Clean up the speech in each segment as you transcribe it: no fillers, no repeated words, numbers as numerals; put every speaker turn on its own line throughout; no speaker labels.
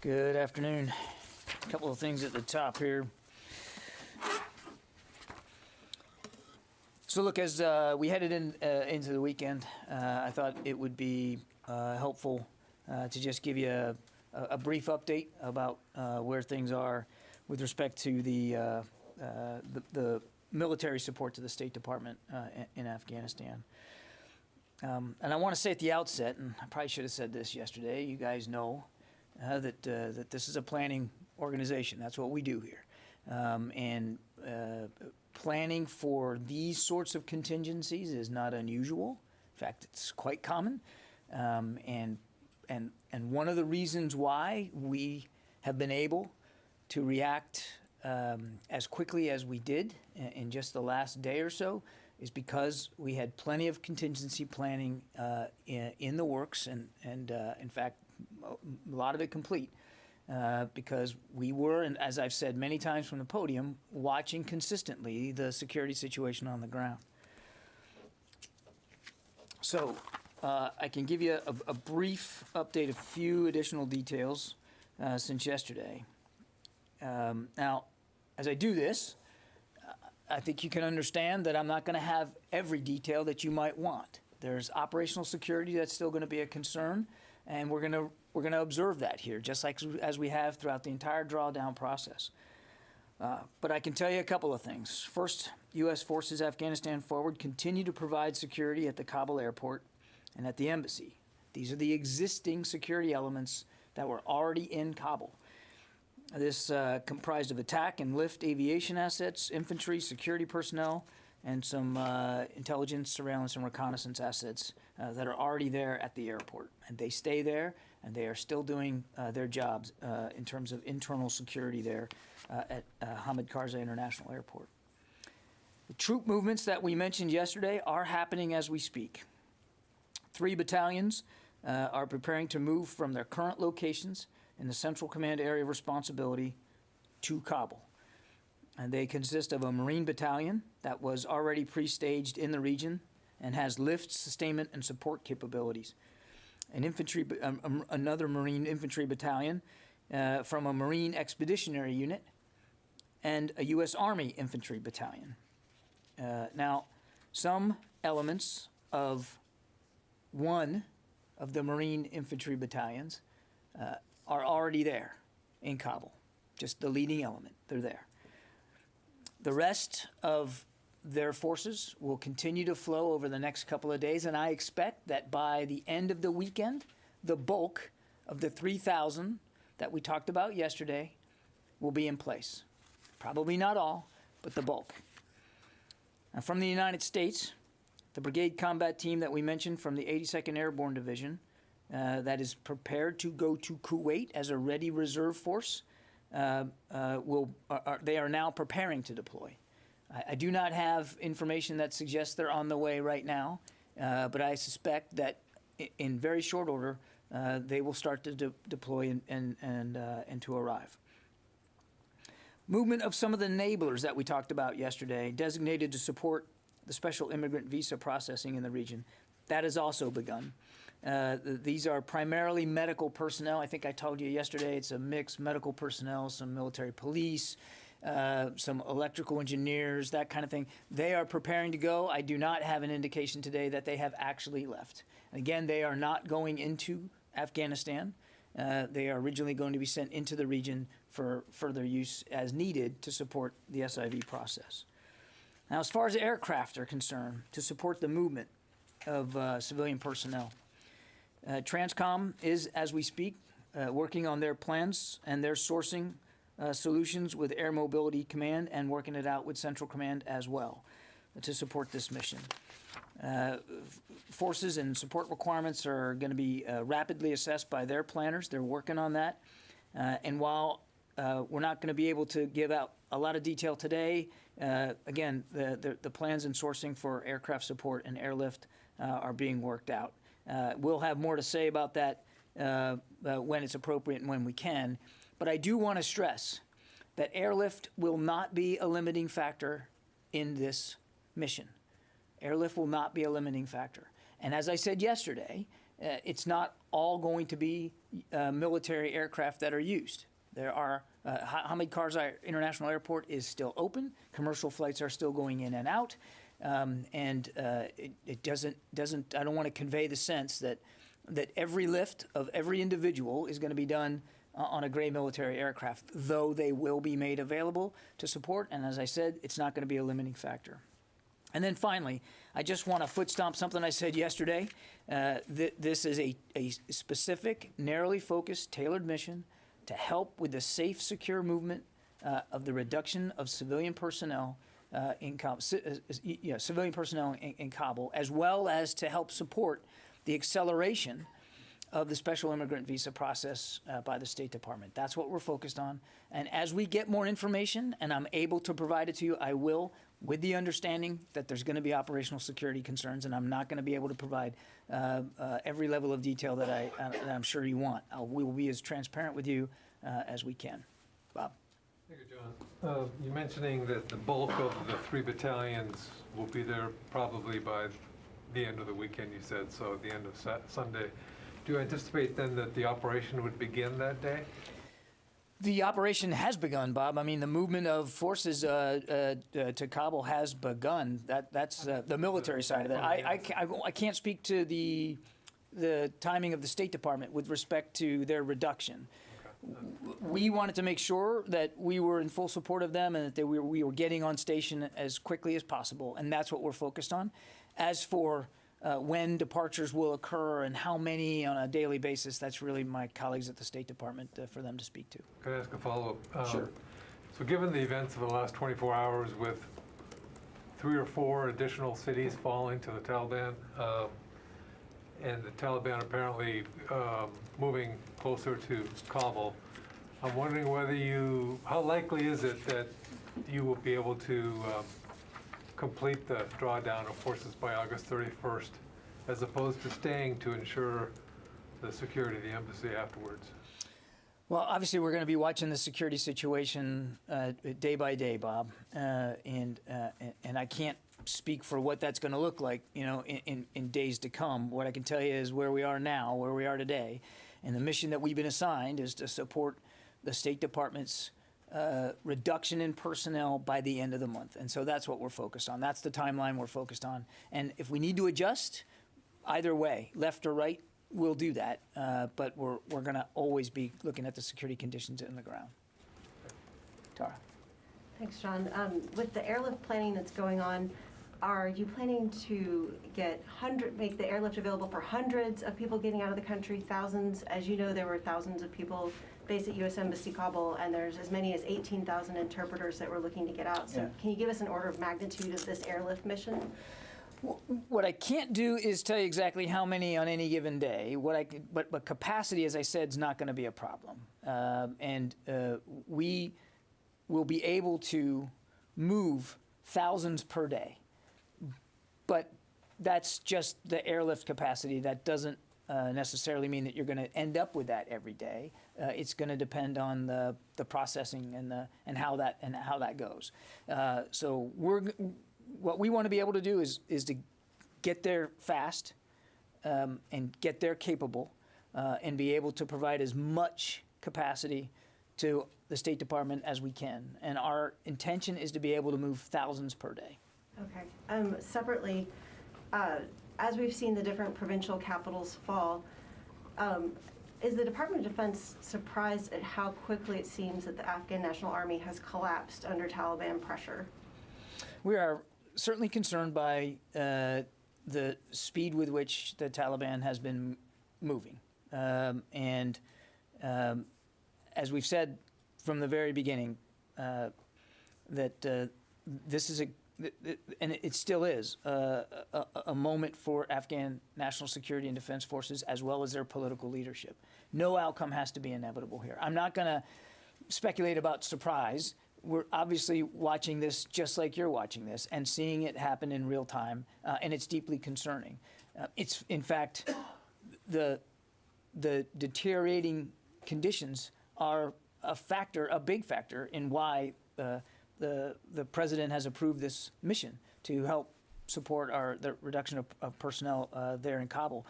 Good afternoon. A couple of things at the top here. So look, as we headed into the weekend, I thought it would be helpful to just give you a brief update about where things are with respect to the military support to the State Department in Afghanistan. And I want to say at the outset, and I probably should have said this yesterday, you guys know that this is a planning organization. That's what we do here. And planning for these sorts of contingencies is not unusual. In fact, it's quite common. And one of the reasons why we have been able to react as quickly as we did in just the last day or so is because we had plenty of contingency planning in the works, and in fact, a lot of it complete, because we were, and as I've said many times from the podium, watching consistently the security situation on the ground. So I can give you a brief update, a few additional details since yesterday. Now, as I do this, I think you can understand that I'm not going to have every detail that you might want. There's operational security that's still going to be a concern, and we're going to observe that here, just like as we have throughout the entire drawdown process. But I can tell you a couple of things. First, U.S. forces Afghanistan Forward continue to provide security at the Kabul airport and at the embassy. These are the existing security elements that were already in Kabul. This comprised of attack and lift aviation assets, infantry, security personnel, and some intelligence, surveillance, and reconnaissance assets that are already there at the airport. And they stay there, and they are still doing their jobs in terms of internal security there at Hamid Karzai International Airport. The troop movements that we mentioned yesterday are happening as we speak. 3 battalions are preparing to move from their current locations in the Central Command area of responsibility to Kabul. And they consist of a Marine battalion that was already pre-staged in the region and has lift, sustainment, and support capabilities. An infantry, another Marine infantry battalion from a Marine expeditionary unit, and a U.S. Army infantry battalion. Now, some elements of one of the Marine infantry battalions are already there in Kabul, just the leading element. They're there. The rest of their forces will continue to flow over the next couple of days, and I expect that by the end of the weekend, the bulk of the 3,000 that we talked about yesterday will be in place. Probably not all, but the bulk. Now, from the United States, the brigade combat team that we mentioned from the 82nd Airborne Division that is prepared to go to Kuwait as a ready reserve force, they are now preparing to deploy. I do not have information that suggests they're on the way right now, but I suspect that in very short order they will start to deploy and to arrive. Movement of some of the enablers that we talked about yesterday, designated to support the special immigrant visa processing in the region, that has also begun. These are primarily medical personnel. I think I told you yesterday it's a mix: medical personnel, some military police, some electrical engineers, that kind of thing. They are preparing to go. I do not have an indication today that they have actually left. Again, they are not going into Afghanistan. They are originally going to be sent into the region for further use as needed to support the SIV process. Now, as far as aircraft are concerned, to support the movement of civilian personnel, Transcom is, as we speak, working on their plans and their sourcing solutions with Air Mobility Command and working it out with Central Command as well to support this mission. Forces and support requirements are going to be rapidly assessed by their planners. They're working on that. And while we're not going to be able to give out a lot of detail today, again, the plans and sourcing for aircraft support and airlift are being worked out. We'll have more to say about that when it's appropriate and when we can. But I do want to stress that airlift will not be a limiting factor in this mission. Airlift will not be a limiting factor. And as I said yesterday, it's not all going to be military aircraft that are used. There are Hamid Karzai International Airport is still open. Commercial flights are still going in and out, it doesn't. I don't want to convey the sense that every lift of every individual is going to be done on a gray military aircraft, though they will be made available to support. And as I said, it's not going to be a limiting factor. And then finally, I just want to foot stomp something I said yesterday. This is a specific, narrowly focused, tailored mission to help with the safe, secure movement of the reduction of civilian personnel in Kabul, as well as to help support the acceleration of the special immigrant visa process by the State Department. That's what we're focused on. And as we get more information and I'm able to provide it to you, I will, with the understanding that there's going to be operational security concerns, and I'm not going to be able to provide every level of detail that I'm sure you want. We will be as transparent with you as we can. Bob.
Thank you, John. You're mentioning that the bulk of the 3 battalions will be there probably by the end of the weekend, you said, so at the end of Sunday. Do you anticipate then that the operation would begin that day?
The operation has begun, Bob. I mean, the movement of forces to Kabul has begun. That's the military side of it. I can't speak to the timing of the State Department with respect to their reduction. We wanted to make sure that we were in full support of them and that we were getting on station as quickly as possible, and that's what we're focused on. As for when departures will occur and how many on a daily basis, that's really my colleagues at the State Department for them to speak to.
Can I ask a follow-up?
Sure.
So given the events of the last 24 hours with 3 or 4 additional cities falling to the Taliban, and the Taliban apparently moving closer to Kabul, I'm wondering how likely is it that you will be able to complete the drawdown of forces by August 31st, as opposed to staying to ensure the security of the embassy afterwards?
Well, obviously, we're going to be watching the security situation day by day, Bob, and I can't speak for what that's going to look like, in days to come. What I can tell you is where we are now, where we are today, and the mission that we've been assigned is to support the State Department's reduction in personnel by the end of the month. And so that's what we're focused on. That's the timeline we're focused on. And if we need to adjust, either way, left or right, we'll do that. But we're going to always be looking at the security conditions in the ground. Tara.
Thanks, John. With the airlift planning that's going on, are you planning to make the airlift available for hundreds of people getting out of the country, thousands? As you know, there were thousands of people based at U.S. Embassy Kabul, and there's as many as 18,000 interpreters that were looking to get out. So Can you give us an order of magnitude of this airlift mission?
What I can't do is tell you exactly how many on any given day. But capacity, as I said, is not going to be a problem. We will be able to move thousands per day. But that's just the airlift capacity. That doesn't necessarily mean that you're going to end up with that every day. It's going to depend on the processing and how that goes. So what we want to be able to do is to get there fast and get there capable and be able to provide as much capacity to the State Department as we can. And our intention is to be able to move thousands per day.
Okay. Separately, as we've seen the different provincial capitals fall, is the Department of Defense surprised at how quickly it seems that the Afghan National Army has collapsed under Taliban pressure? We
are certainly concerned by the speed with which the Taliban has been moving. As we've said from the very beginning, that this is and it still is, a moment for Afghan national security and defense forces as well as their political leadership. No outcome has to be inevitable here. I'm not going to speculate about surprise. We're obviously watching this just like you're watching this and seeing it happen in real time, and it's deeply concerning. It's, in fact, the deteriorating conditions are a big factor in why the president has approved this mission to help support the reduction of personnel there in Kabul.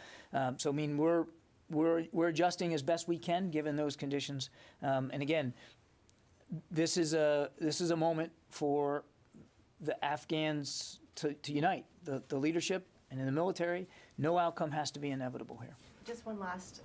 So I mean, we're adjusting as best we can given those conditions. And again, this is a moment for the Afghans to unite, the leadership and in the military. No outcome has to be inevitable here.
Just one last,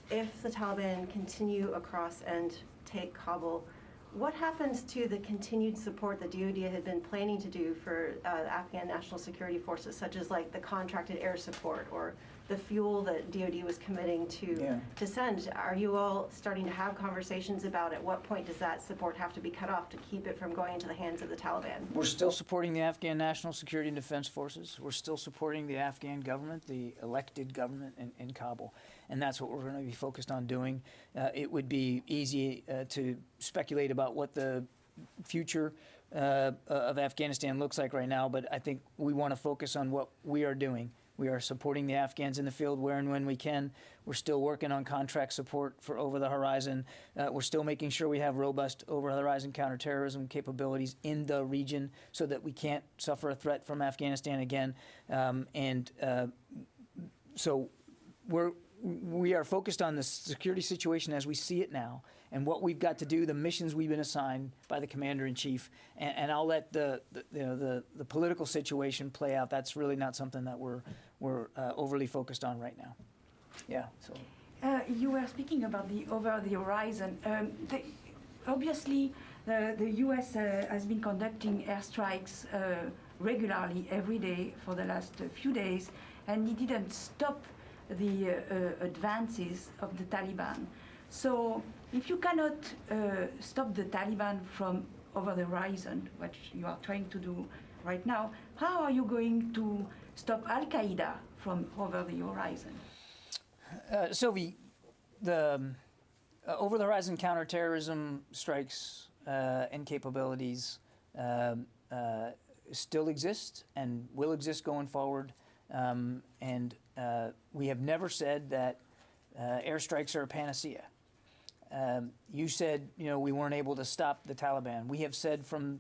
if the Taliban continue across and take Kabul, what happens to the continued support the DoD had been planning to do for Afghan National Security Forces, such as like the contracted air support or the fuel that DoD was committing to send? Are you all starting to have conversations about at what point does that support have to be cut off to keep it from going into the hands of the Taliban?
We're still supporting the Afghan National Security and Defense Forces. We're still supporting the Afghan government, the elected government in Kabul. And that's what we're going to be focused on doing. It would be easy to speculate about what the future of Afghanistan looks like right now, but I think we want to focus on what we are doing. We are supporting the Afghans in the field where and when we can. We're still working on contract support for over-the-horizon. We're still making sure we have robust over-the-horizon counterterrorism capabilities in the region so that we can't suffer a threat from Afghanistan again. So we are focused on the security situation as we see it now and what we've got to do, the missions we've been assigned by the commander-in-chief, and I'll let the political situation play out. That's really not something that we're overly focused on right now. Yeah. So
you were speaking about the over the horizon. Obviously, the U.S. has been conducting airstrikes regularly every day for the last few days, and it didn't stop the advances of the Taliban. So if you cannot stop the Taliban from over the horizon, which you are trying to do right now, how are you going to stop Al-Qaeda from over the horizon?
Sylvie, the over-the-horizon counterterrorism strikes and capabilities still exist and will exist going forward. We have never said that airstrikes are a panacea. You said, we weren't able to stop the Taliban. We have said from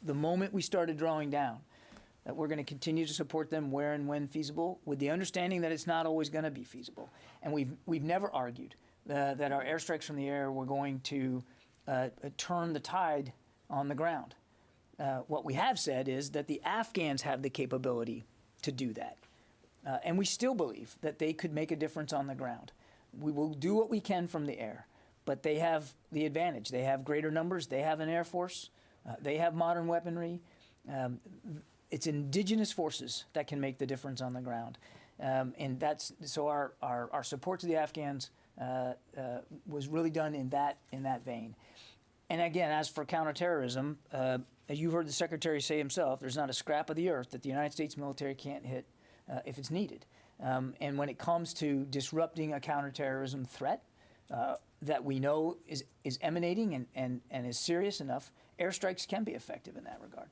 the moment we started drawing down that we're going to continue to support them where and when feasible, with the understanding that it's not always going to be feasible. And we've never argued that our airstrikes from the air were going to turn the tide on the ground. What we have said is that the Afghans have the capability to do that. And we still believe that they could make a difference on the ground. We will do what we can from the air, but they have the advantage. They have greater numbers. They have an air force. They have modern weaponry. It's indigenous forces that can make the difference on the ground. And that's so our support to the Afghans was really done in that vein. And again, as for counterterrorism, as you heard the Secretary say himself, there's not a scrap of the earth that the United States military can't hit if it's needed. And when it comes to disrupting a counterterrorism threat that we know is emanating and is serious enough, airstrikes can be effective in that regard.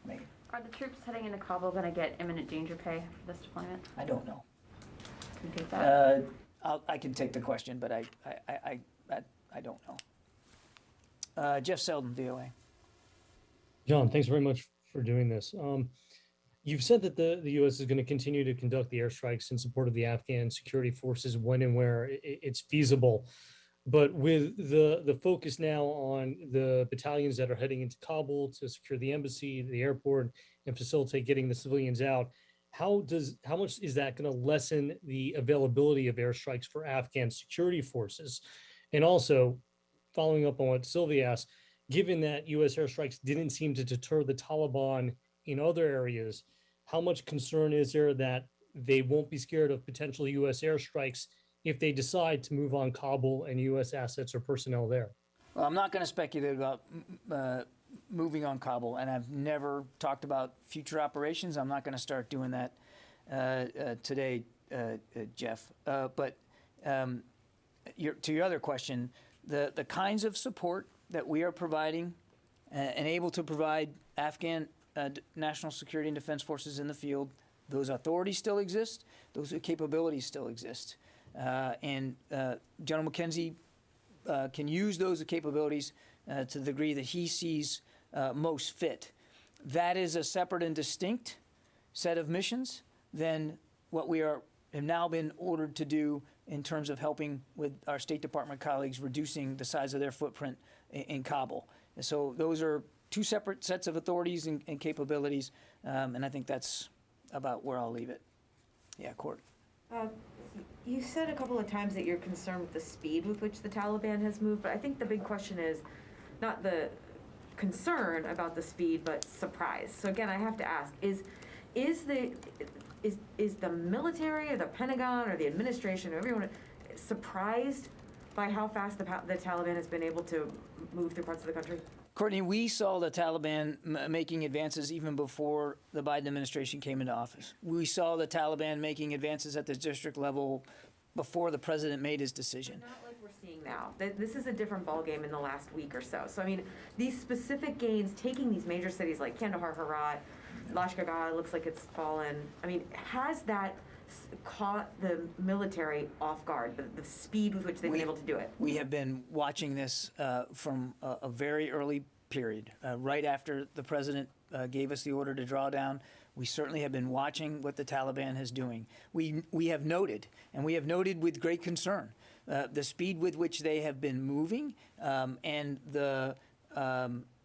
Megan.
Are the troops heading into Kabul going to get imminent danger pay for this deployment?
I don't know.
Can you take that?
I can take the question, but I don't know. Jeff Selden, VOA.
John, thanks very much for doing this. You've said that the U.S. is going to continue to conduct the airstrikes in support of the Afghan security forces when and where it's feasible. But with the focus now on the battalions that are heading into Kabul to secure the embassy, the airport, and facilitate getting the civilians out, how much is that going to lessen the availability of airstrikes for Afghan security forces? And also, following up on what Sylvia asked, given that U.S. airstrikes didn't seem to deter the Taliban in other areas, how much concern is there that they won't be scared of potential U.S. airstrikes if they decide to move on Kabul and U.S. assets or personnel there?
Well, I'm not going to speculate about moving on Kabul, and I've never talked about future operations. I'm not going to start doing that today, Jeff. But to your other question, the kinds of support that we are providing and able to provide Afghan national security and defense forces in the field, those authorities still exist, those capabilities still exist. And General McKenzie can use those capabilities to the degree that he sees most fit. that is a separate and distinct set of missions than what we have now been ordered to do in terms of helping with our State Department colleagues reducing the size of their footprint in Kabul. And so those are two separate sets of authorities and capabilities, and I think that's about where I'll leave it. Yeah, Court.
You said a couple of times that you're concerned with the speed with which the Taliban has moved, but I think the big question is not the concern about the speed, but surprise. So again, I have to ask, is the military or the Pentagon or the administration or everyone surprised by how fast the Taliban has been able to move through parts of the country?
Courtney, we saw the Taliban making advances even before the Biden administration came into office. We saw the Taliban making advances at the district level before the president made his decision.
Not like we're seeing now. This is a different ballgame in the last week or so. So, I mean, these specific gains, taking these major cities like Kandahar, Herat, Lashkar-Gah looks like it's fallen. I mean, has that caught the military off guard, the speed with which they've been able to do it?
We have been watching this from a very early period, right after the president gave us the order to draw down. We certainly have been watching what the Taliban is doing. We have noted, and we have noted with great concern, the speed with which they have been moving and the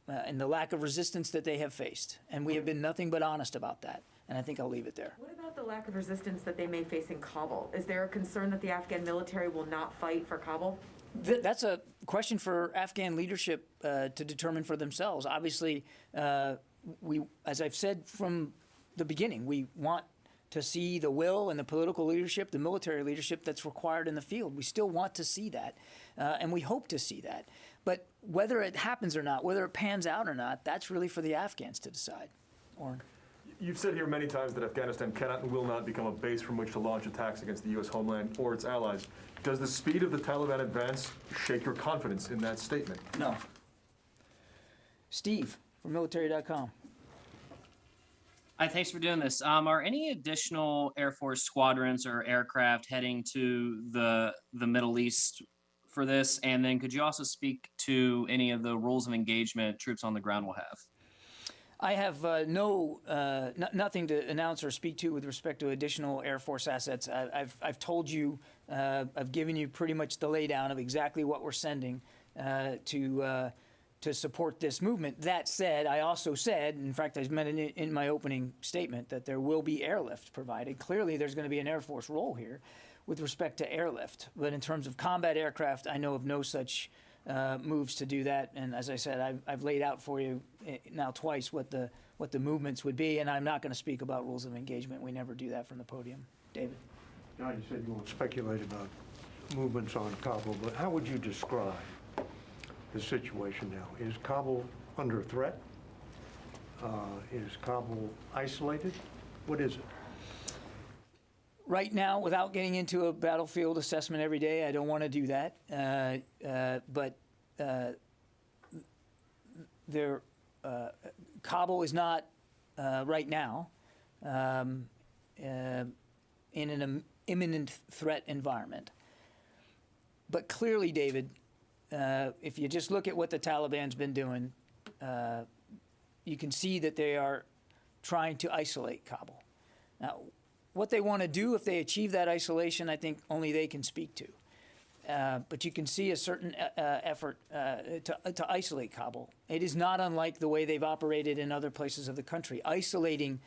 lack of resistance that they have faced. And we have been nothing but honest about that. And I think I'll leave it there.
What about the lack of resistance that they may face in Kabul? Is there a concern that the Afghan military will not fight for Kabul?
That's a question for Afghan leadership to determine for themselves. Obviously, as I've said from the beginning, we want to see the will and the political leadership, the military leadership that's required in the field. We still want to see that, and we hope to see that. But whether it happens or not, whether it pans out or not, that's really for the Afghans to decide. Orrin.
You've said here many times that Afghanistan cannot and will not become a base from which to launch attacks against the U.S. homeland or its allies. Does the speed of the Taliban advance shake your confidence in that statement?
No. Steve from military.com.
Hi, thanks for doing this. Are any additional Air Force squadrons or aircraft heading to the Middle East for this? And then could you also speak to any of the rules of engagement troops on the ground will have?
I have nothing to announce or speak to with respect to additional Air Force assets. I've told you, I've given you pretty much the laydown of exactly what we're sending to support this movement. That said, I also said, in fact, I meant it in my opening statement, that there will be airlift provided. Clearly, there's going to be an Air Force role here with respect to airlift. But in terms of combat aircraft, I know of no such moves to do that. And as I said, I've laid out for you now twice what the movements would be, and I'm not going to speak about rules of engagement. We never do that from the podium. David.
Now, you said you won't speculate about movements on Kabul, but how would you describe the situation now? Is Kabul under threat? Is Kabul isolated? What is it?
Right now, without getting into a battlefield assessment every day, I don't want to do that. But Kabul is not right now in an imminent threat environment. But clearly, David, if you just look at what the Taliban's been doing, you can see that they are trying to isolate Kabul. Now, what they want to do if they achieve that isolation, I think only they can speak to. But you can see a certain effort to isolate Kabul. It is not unlike the way they've operated in other places of the country, isolating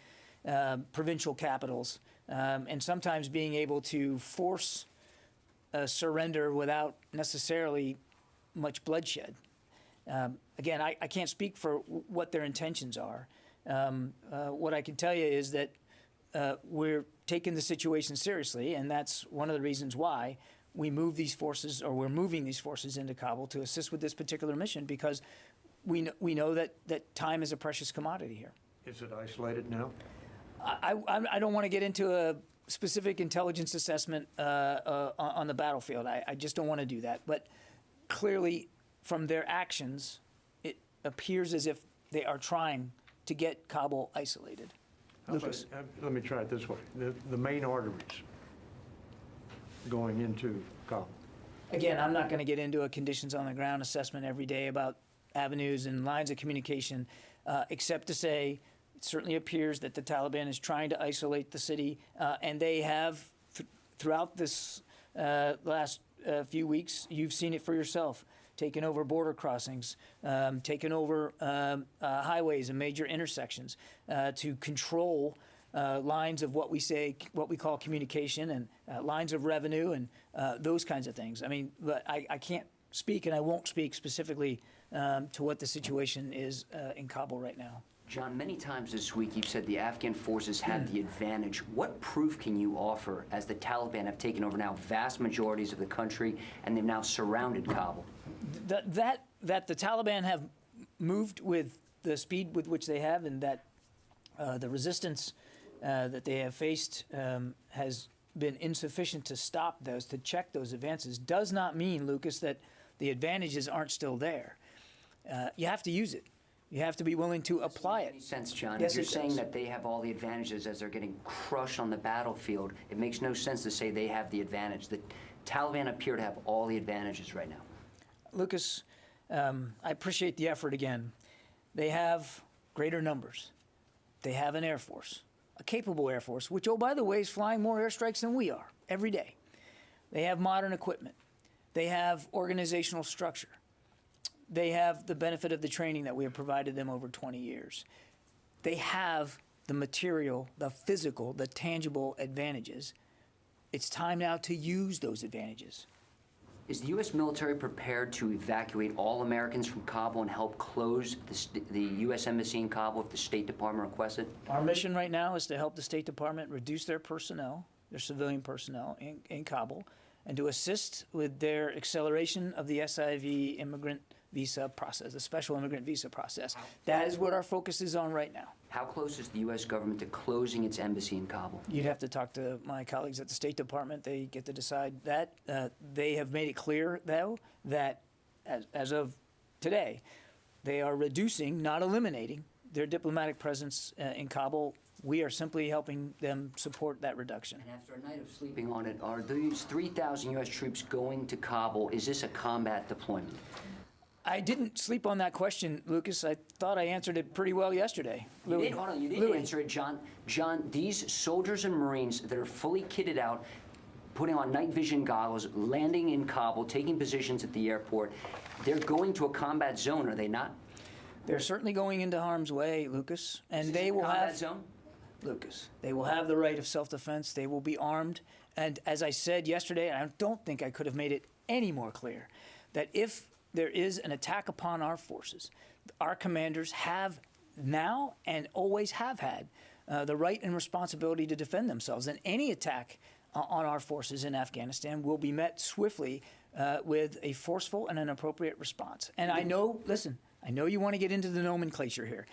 provincial capitals and sometimes being able to force a surrender without necessarily much bloodshed. Again, I can't speak for what their intentions are. What I can tell you is that we're taking the situation seriously, and that's one of the reasons why we move these forces, or we're moving these forces into Kabul to assist with this particular mission, because we know that time is a precious commodity here.
Is it isolated now?
I don't want to get into a specific intelligence assessment on the battlefield. I just don't want to do that. But clearly, from their actions, it appears as if they are trying to get Kabul isolated. Lucas.
Let me try it this way. The main arteries going into Kabul.
Again, I'm not going to get into a conditions on the ground assessment every day about avenues and lines of communication. except to say it certainly appears that the Taliban is trying to isolate the city, and they have, throughout this last few weeks, you've seen it for yourself, taken over border crossings, taken over highways and major intersections to control lines of what we call communication and lines of revenue and those kinds of things. I mean, but I can't speak and I won't speak specifically to what the situation is in Kabul right now.
John, many times this week you've said the Afghan forces had the advantage. What proof can you offer as the Taliban have taken over now vast majorities of the country and they've now surrounded Kabul?
That the Taliban have moved with the speed with which they have, and that the resistance that they have faced has been insufficient to stop those, to check those advances, does not mean, Lucas, that the advantages aren't still there. You have to use it. You have to be willing to apply it.
Makes sense, John.
Yes,
if you're
it
saying
does.
that they have all the advantages as they're getting crushed on the battlefield, it makes no sense to say they have the advantage. The Taliban appear to have all the advantages right now.
Lucas, I appreciate the effort again. They have greater numbers. They have an Air Force, a capable Air Force, which, oh, by the way, is flying more airstrikes than we are every day. They have modern equipment. They have organizational structure. They have the benefit of the training that we have provided them over 20 years. They have the material, the physical, the tangible advantages. It's time now to use those advantages.
Is the U.S. military prepared to evacuate all Americans from Kabul and help close the U.S. Embassy in Kabul if the State Department requests it?
Our mission right now is to help the State Department reduce their personnel, their civilian personnel in Kabul, and to assist with their acceleration of the SIV immigrant visa process, the special immigrant visa process. That is what our focus is on right now.
How close is the U.S. government to closing its embassy in Kabul?
You'd have to talk to my colleagues at the State Department. They get to decide that. They have made it clear, though, that as of today, they are reducing, not eliminating, their diplomatic presence in Kabul. We are simply helping them support that reduction.
And after a night of sleeping on it, are these 3,000 U.S. troops going to Kabul? Is this a combat deployment?
I didn't sleep on that question, Lucas. I thought I answered it pretty well yesterday.
You did, hold on, you did answer it, John. John, these soldiers and Marines that are fully kitted out, putting on night vision goggles, landing in Kabul, taking positions at the airport, they're going to a combat zone, are they not?
They're certainly going into harm's way, Lucas, and they will
combat
have
zone?
Lucas. They will have the right of self-defense. They will be armed, and as I said yesterday, and I don't think I could have made it any more clear, that if there is an attack upon our forces, our commanders have now and always have had the right and responsibility to defend themselves. And any attack on our forces in Afghanistan will be met swiftly with a forceful and an appropriate response. And I know, listen, I know you want to get into the nomenclature here.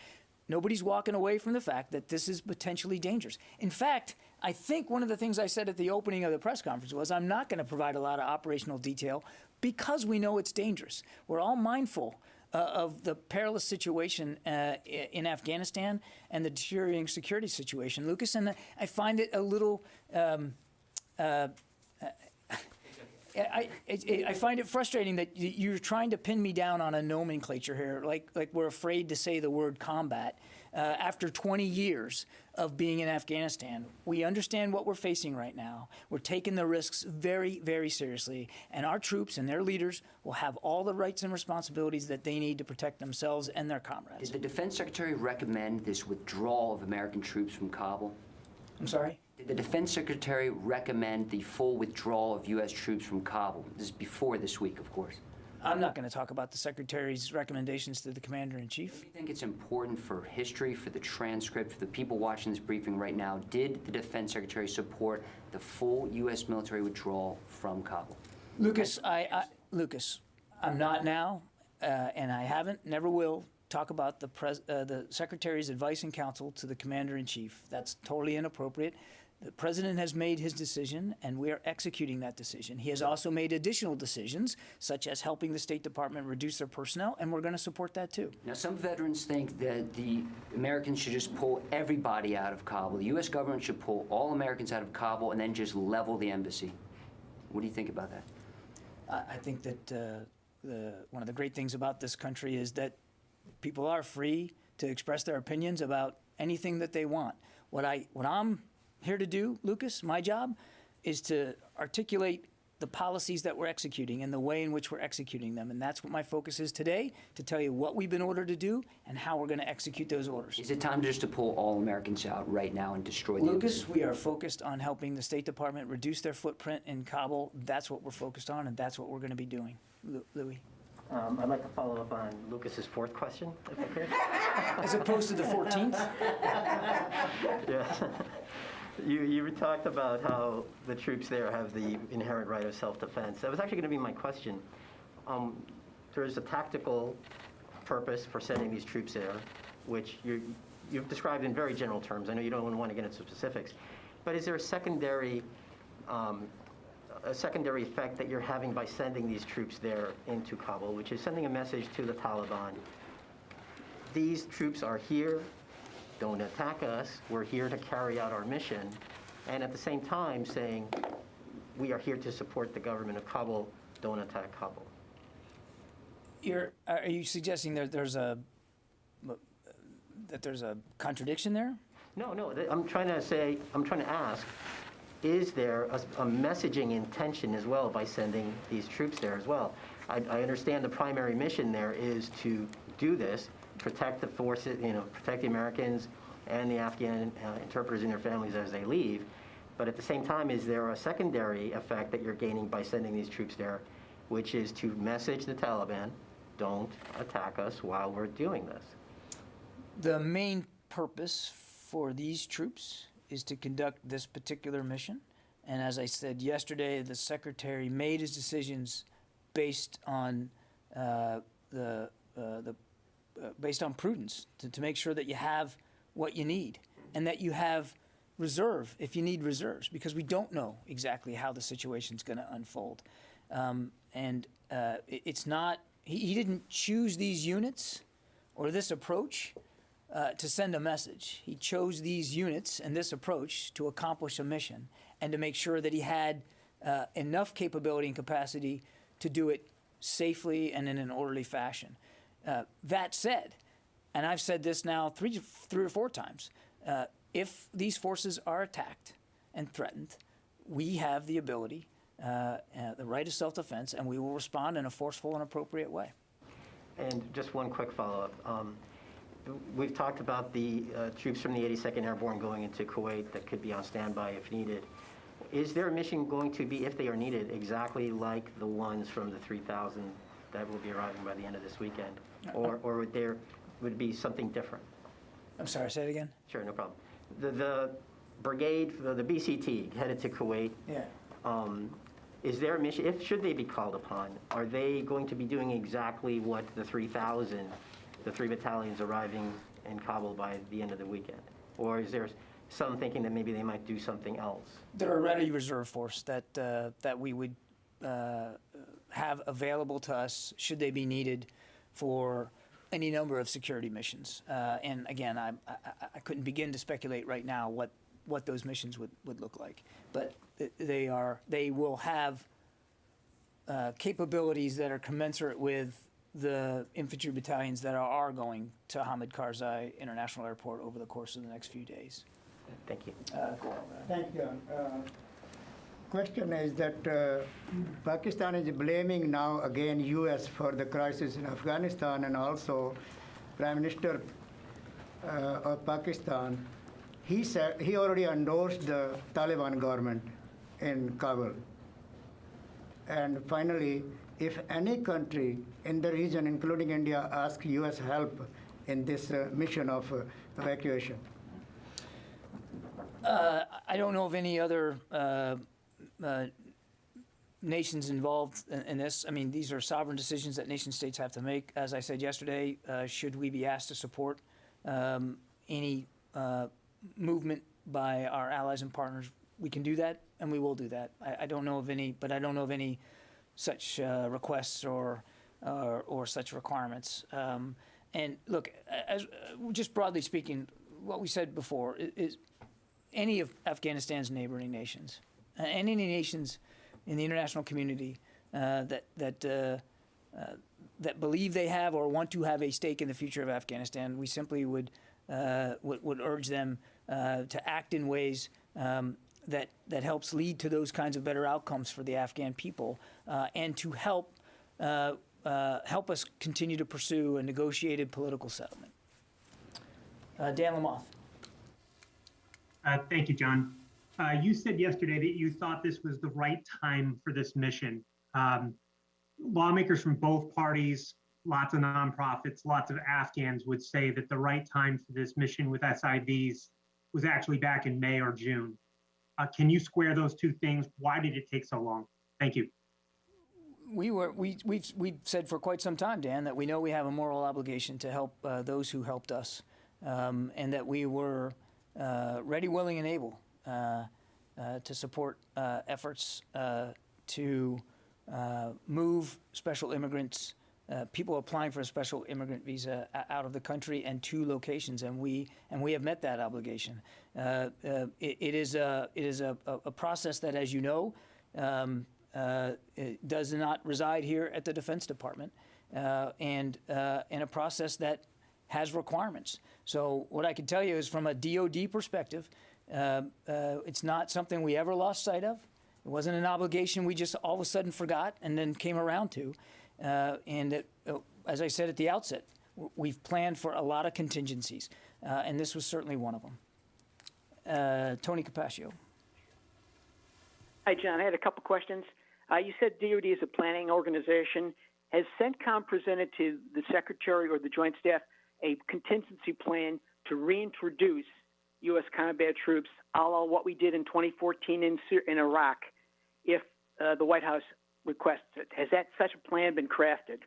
Nobody's walking away from the fact that this is potentially dangerous. In fact, I think one of the things I said at the opening of the press conference was I'm not going to provide a lot of operational detail because we know it's dangerous. We're all mindful of the perilous situation in Afghanistan and the deteriorating security situation, Lucas, and I find it a little I find it frustrating that you're trying to pin me down on a nomenclature here, like we're afraid to say the word combat. After 20 years of being in Afghanistan, we understand what we're facing right now. We're taking the risks very, very seriously, and our troops and their leaders will have all the rights and responsibilities that they need to protect themselves and their comrades.
Did the Defense Secretary recommend this withdrawal of American troops from Kabul?
I'm sorry?
Did the Defense Secretary recommend the full withdrawal of U.S. troops from Kabul? This is before this week, of course.
I'm not going to talk about the Secretary's recommendations to the Commander-in-Chief.
Do you think it's important for history, for the transcript, for the people watching this briefing right now? Did the Defense Secretary support the full U.S. military withdrawal from Kabul?
Lucas, Lucas, I'm not now, and I haven't, never will, talk about the Secretary's advice and counsel to the Commander-in-Chief. That's totally inappropriate. The President has made his decision, and we are executing that decision. He has also made additional decisions, such as helping the State Department reduce their personnel, and we're going to support that too.
Now, some veterans think that the Americans should just pull everybody out of Kabul. The U.S. government should pull all Americans out of Kabul and then just level the embassy. What do you think about that?
I think that one of the great things about this country is that people are free to express their opinions about anything that they want. What I'm here to do, Lucas, my job, is to articulate the policies that we're executing and the way in which we're executing them. And that's what my focus is today, to tell you what we've been ordered to do and how we're going to execute those orders.
Is it time just to pull all Americans out right now and destroy the
Lucas,
embassy?
we are focused on helping the State Department reduce their footprint in Kabul. That's what we're focused on, and that's what we're going to be doing. Louis?
I'd like to follow up on Lucas's fourth question, if I could.
As opposed to the 14th?
Yeah. You talked about how the troops there have the inherent right of self-defense. That was actually going to be my question. There's a tactical purpose for sending these troops there, which you've described in very general terms. I know you don't want to get into specifics. But is there a secondary effect that you're having by sending these troops there into Kabul, which is sending a message to the Taliban? These troops are here. Don't attack us. We're here to carry out our mission. And at the same time saying, we are here to support the government of Kabul. Don't attack Kabul.
Are you suggesting that there's a contradiction there?
No. I'm trying to ask, is there a messaging intention as well by sending these troops there as well? I understand the primary mission there is to do this, protect the forces, protect the Americans and the Afghan interpreters and their families as they leave. But at the same time, is there a secondary effect that you're gaining by sending these troops there, which is to message the Taliban, don't attack us while we're doing this?
The main purpose for these troops is to conduct this particular mission. And as I said yesterday, the Secretary made his decisions based on based on prudence, to make sure that you have what you need and that you have reserve if you need reserves, because we don't know exactly how the situation's going to unfold. It's not, he didn't choose these units or this approach to send a message. He chose these units and this approach to accomplish a mission and to make sure that he had enough capability and capacity to do it safely and in an orderly fashion. That said, and I've said this now three or four times, if these forces are attacked and threatened, we have the ability, the right of self-defense, and we will respond in a forceful and appropriate way.
And just one quick follow-up. We've talked about the troops from the 82nd Airborne going into Kuwait that could be on standby if needed. Is their mission going to be, if they are needed, exactly like the ones from the 3,000 that will be arriving by the end of this weekend? Or would it be something different?
I'm sorry, say it again?
Sure, no problem. The brigade, the BCT, headed to Kuwait.
Yeah.
Is their mission, should they be called upon, are they going to be doing exactly what the 3,000, the 3 battalions arriving in Kabul by the end of the weekend? Or is there some thinking that maybe they might do something else?
They're a ready reserve force that we would have available to us should they be needed for any number of security missions. And again, I couldn't begin to speculate right now what those missions would look like. But they will have capabilities that are commensurate with the infantry battalions that are going to Hamid Karzai International Airport over the course of the next few days.
Thank you.
Thank you. Question is that Pakistan is blaming now again U.S. for the crisis in Afghanistan, and also Prime Minister of Pakistan, he said he already endorsed the Taliban government in Kabul. And finally, if any country in the region, including India, asks U.S. help in this mission of evacuation?
I don't know of any other nations involved in this. I mean, these are sovereign decisions that nation states have to make. As I said yesterday, should we be asked to support any movement by our allies and partners, we can do that, and we will do that. I don't know of any, but I don't know of any such requests or such requirements. And look, just broadly speaking, what we said before is any of Afghanistan's neighboring nations, and any nations in the international community that that believe they have or want to have a stake in the future of Afghanistan, we simply would urge them to act in ways that helps lead to those kinds of better outcomes for the Afghan people, and to help us continue to pursue a negotiated political settlement. Dan Lamoth.
Thank you, John. You said yesterday that you thought this was the right time for this mission. Lawmakers from both parties, lots of nonprofits, lots of Afghans would say that the right time for this mission with SIVs was actually back in May or June. Can you square those two things? Why did it take so long? Thank you.
We've said for quite some time, Dan, that we know we have a moral obligation to help those who helped us, and that we were ready, willing, and able to support efforts to move special immigrants, people applying for a special immigrant visa out of the country and to locations, and we have met that obligation. It is a process that, as you know, it does not reside here at the Defense Department, and a process that has requirements. So what I can tell you is, from a DoD perspective, it's not something we ever lost sight of. It wasn't an obligation we just all of a sudden forgot and then came around to. And as I said at the outset, we've planned for a lot of contingencies, and this was certainly one of them. Tony Capaccio.
Hi, John. I had a couple questions. You said DoD is a planning organization. Has CENTCOM presented to the Secretary or the Joint Staff a contingency plan to reintroduce U.S. combat troops, a la what we did in 2014 in Iraq, if the White House requests it? Has such a plan been crafted?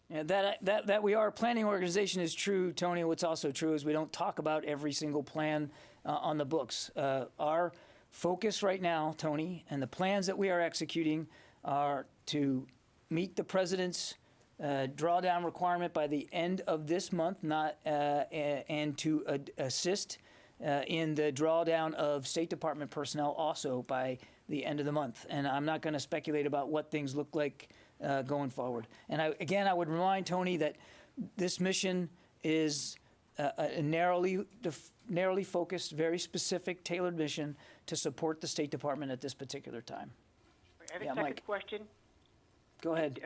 Yeah, that we are a planning organization is true, Tony. What's also true is we don't talk about every single plan on the books. Our focus right now, Tony, and the plans that we are executing are to meet the President's drawdown requirement by the end of this month, and to assist in the drawdown of State Department personnel also by the end of the month. And I'm not going to speculate about what things look like going forward. And I would remind Tony that this mission is a narrowly focused, very specific, tailored mission to support the State Department at this particular time.
I have a second
Mike.
question.
Go ahead.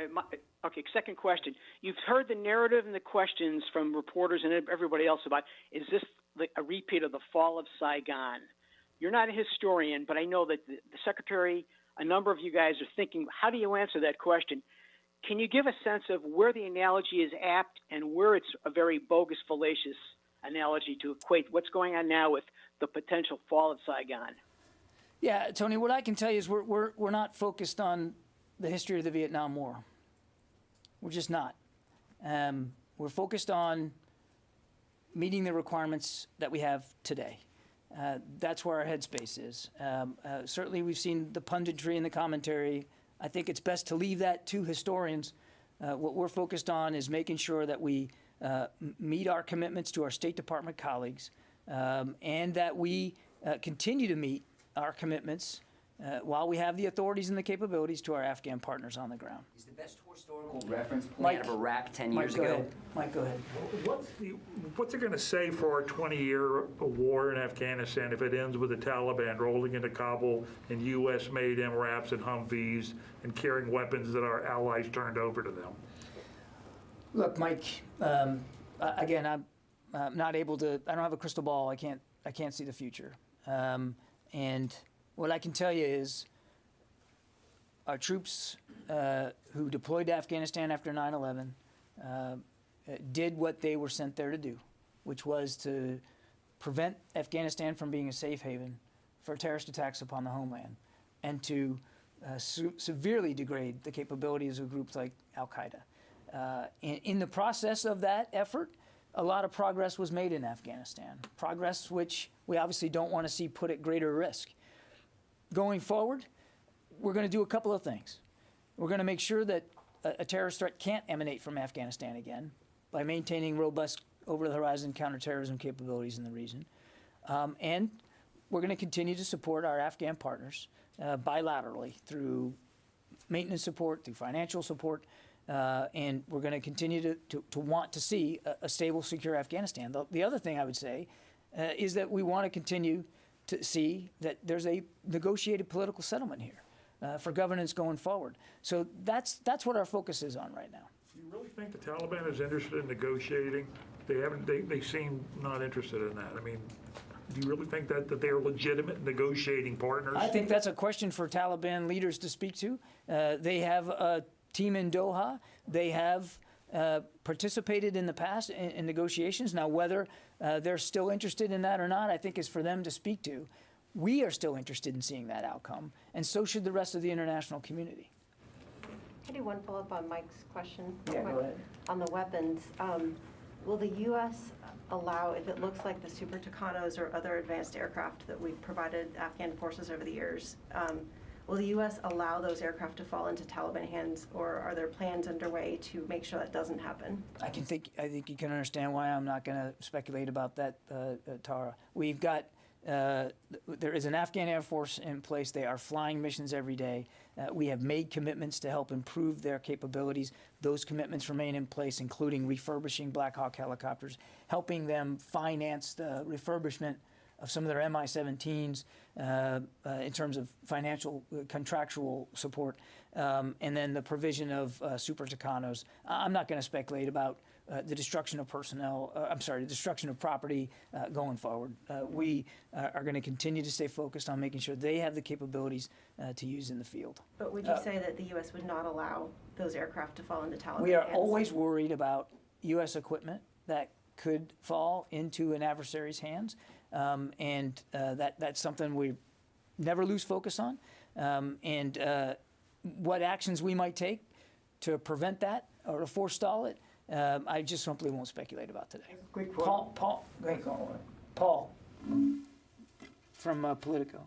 Okay, second question. You've heard the narrative and the questions from reporters and everybody else about, is this a repeat of the fall of Saigon? You're not a historian, but I know that the Secretary, a number of you guys are thinking, how do you answer that question? Can you give a sense of where the analogy is apt and where it's a very bogus, fallacious analogy to equate what's going on now with the potential fall of Saigon?
Yeah, Tony, what I can tell you is we're not focused on the history of the Vietnam War. We're just not. We're focused on meeting the requirements that we have today. That's where our headspace is. Certainly we've seen the punditry and the commentary. I think it's best to leave that to historians. What we're focused on is making sure that we meet our commitments to our State Department colleagues, and that we continue to meet our commitments while we have the authorities and the capabilities to our Afghan partners on the ground.
Is the best historical reference plan of Iraq 10 years ago?
Mike, go ahead.
What's it going to say for our 20-year war in Afghanistan if it ends with the Taliban rolling into Kabul in U.S.-made MRAPs and Humvees and carrying weapons that our allies turned over to them?
Look, Mike, again, I'm not able to, I don't have a crystal ball. I can't see the future. And what I can tell you is our troops who deployed to Afghanistan after 9/11 did what they were sent there to do, which was to prevent Afghanistan from being a safe haven for terrorist attacks upon the homeland, and to severely degrade the capabilities of groups like Al-Qaeda. In the process of that effort, a lot of progress was made in Afghanistan, progress which we obviously don't want to see put at greater risk. Going forward, we're going to do a couple of things. We're going to make sure that a terrorist threat can't emanate from Afghanistan again by maintaining robust over-the-horizon counterterrorism capabilities in the region. And we're going to continue to support our Afghan partners bilaterally through maintenance support, through financial support, And we're going to continue to want to see a stable, secure Afghanistan. The other thing I would say is that we want to continue to see that there's a negotiated political settlement here for governance going forward. So that's what our focus is on right now.
Do you really think the Taliban is interested in negotiating? They seem not interested in that. I mean, do you really think that they're legitimate negotiating partners?
I think that's a question for Taliban leaders to speak to. They have a team in Doha. They have participated in the past in negotiations. Now, whether they're still interested in that or not, I think is for them to speak to. We are still interested in seeing that outcome, and so should the rest of the international community.
Can I do one follow-up on Mike's question?
Yeah, go ahead.
On the weapons, will the U.S. allow, if it looks like the Super Tucanos or other advanced aircraft that we've provided Afghan forces over the years, will the U.S. allow those aircraft to fall into Taliban hands, or are there plans underway to make sure that doesn't happen?
I think you can understand why I'm not going to speculate about that, Tara. We've got there is an Afghan Air Force in place. They are flying missions every day. We have made commitments to help improve their capabilities. Those commitments remain in place, including refurbishing Black Hawk helicopters, helping them finance the refurbishment of some of their Mi-17s in terms of financial, contractual support, and then the provision of Super Tucanos. I'm not going to speculate about the destruction of personnel, the destruction of property going forward. We are going to continue to stay focused on making sure they have the capabilities to use in the field.
But would you say that the U.S. would not allow those aircraft to fall into Taliban hands?
We are always worried about U.S. equipment that could fall into an adversary's hands, and that's something we never lose focus on. And what actions we might take to prevent that or to forestall it, I just simply won't speculate about today.
Quick
Paul, Paul from Politico.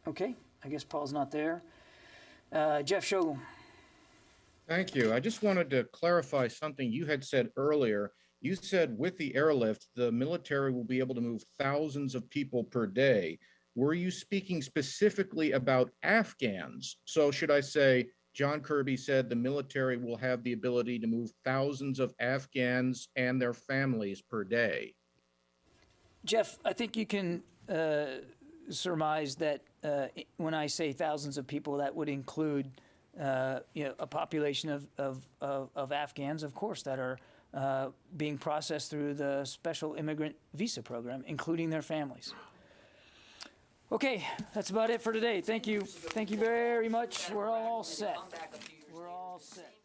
Okay, I guess Paul's not there. Jeff Shogel.
Thank you. I just wanted to clarify something you had said earlier. You said with the airlift, the military will be able to move thousands of people per day. Were you speaking specifically about Afghans? So should I say, John Kirby said the military will have the ability to move thousands of Afghans and their families per day?
Jeff, I think you can surmise that when I say thousands of people, that would include a population of Afghans, of course, that are being processed through the special immigrant visa program, including their families. Okay, that's about it for today. Thank you. Thank you very much. We're all set. We're all set.